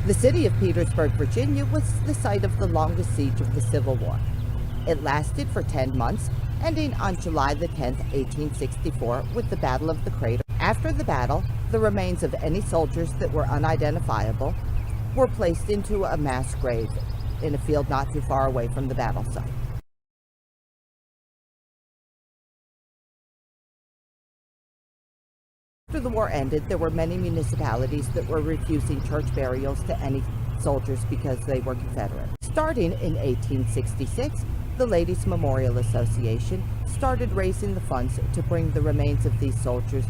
The city of Petersburg, Virginia was the site of the longest siege of the Civil War. It lasted for 10 months, ending on July the 10th, 1864, with the Battle of the Crater. After the battle, the remains of any soldiers that were unidentifiable were placed into a mass grave in a field not too far away from the battle site. After the war ended, there were many municipalities that were refusing church burials to any soldiers because they were Confederate. Starting in 1866, the Ladies' Memorial Association started raising the funds to bring the remains of these soldiers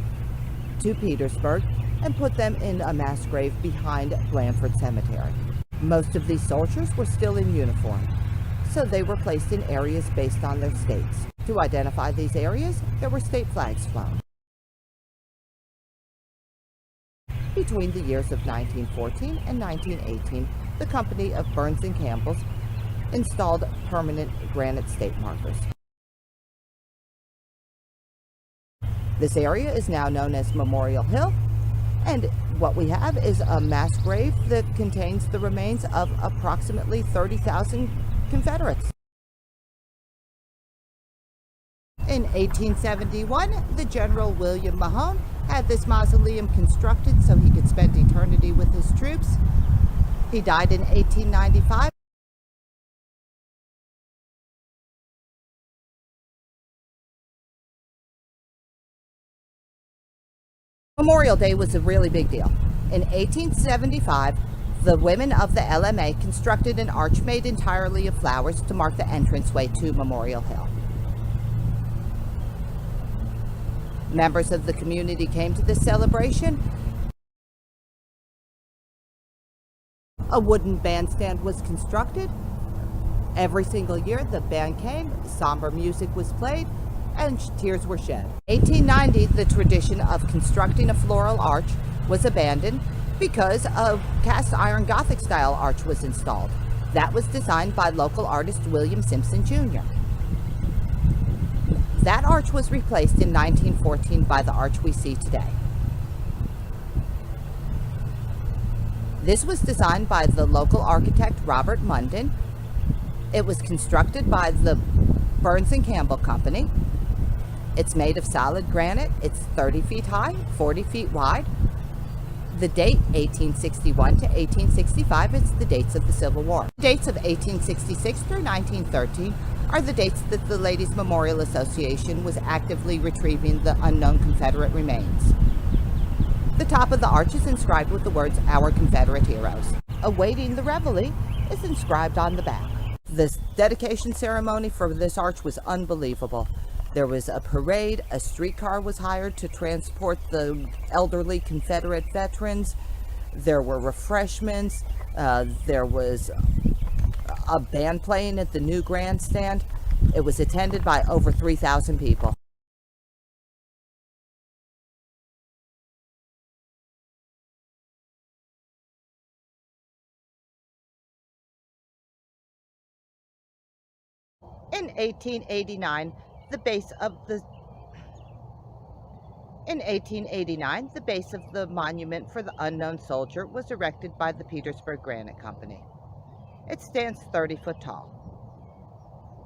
to Petersburg and put them in a mass grave behind Blandford Cemetery. Most of these soldiers were still in uniform, so they were placed in areas based on their states. To identify these areas, there were state flags flown. Between the years of 1914 and 1918, the company of Burns and Campbell's installed permanent granite stake markers. This area is now known as Memorial Hill, and what we have is a mass grave that contains the remains of approximately 30,000 Confederates. In 1871, the General William Mahone had this mausoleum constructed so he could spend eternity with his troops. He died in 1895. Memorial Day was a really big deal. In 1875, the women of the LMA constructed an arch made entirely of flowers to mark the entranceway to Memorial Hill. Members of the community came to this celebration. A wooden bandstand was constructed. Every single year the band came, somber music was played, and tears were shed. 1890, the tradition of constructing a floral arch was abandoned because a cast iron Gothic style arch was installed. That was designed by local artist William Simpson Jr. That arch was replaced in 1914 by the arch we see today. This was designed by the local architect Robert Munden. It was constructed by the Burns and Campbell Company. It's made of solid granite. It's 30 feet high, 40 feet wide. The date, 1861 to 1865, is the dates of the Civil War. The dates of 1866 through 1913 are the dates that the Ladies' Memorial Association was actively retrieving the unknown Confederate remains. The top of the arch is inscribed with the words, "Our Confederate Heroes." Awaiting the reveille is inscribed on the back. The dedication ceremony for this arch was unbelievable. There was a parade, a streetcar was hired to transport the elderly Confederate veterans. There were refreshments. There was a band playing at the new grandstand. It was attended by over 3,000 people. In 1889, the base of the monument for the unknown soldier was erected by the Petersburg Granite Company. It stands 30 foot tall.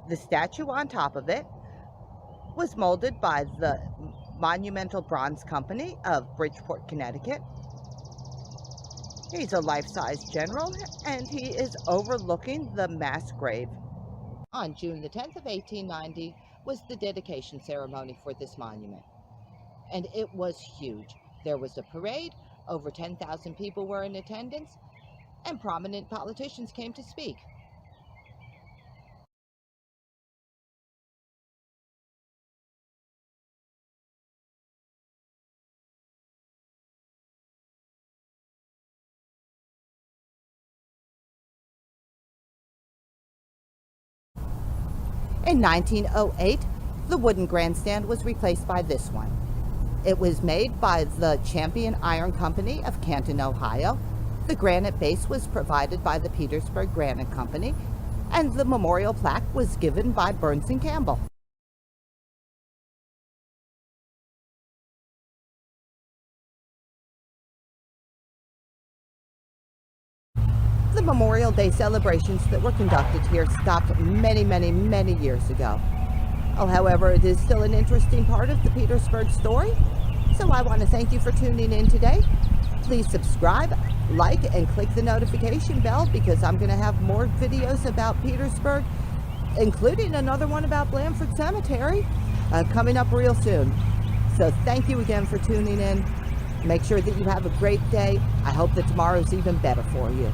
The statue on top of it was molded by the Monumental Bronze Company of Bridgeport, Connecticut. He's a life-size general, and he is overlooking the mass grave. On June the 10th of 1890 was the dedication ceremony for this monument, and it was huge. There was a parade, over 10,000 people were in attendance, and prominent politicians came to speak. In 1908, the wooden grandstand was replaced by this one. It was made by the Champion Iron Company of Canton, Ohio. The granite base was provided by the Petersburg Granite Company, and the memorial plaque was given by Burns and Campbell. The Memorial Day celebrations that were conducted here stopped many, many, many years ago. Oh, however, it is still an interesting part of the Petersburg story, so I want to thank you for tuning in today. Please subscribe, like, and click the notification bell because I'm going to have more videos about Petersburg, including another one about Blandford Cemetery, coming up real soon. So thank you again for tuning in. Make sure that you have a great day. I hope that tomorrow's even better for you.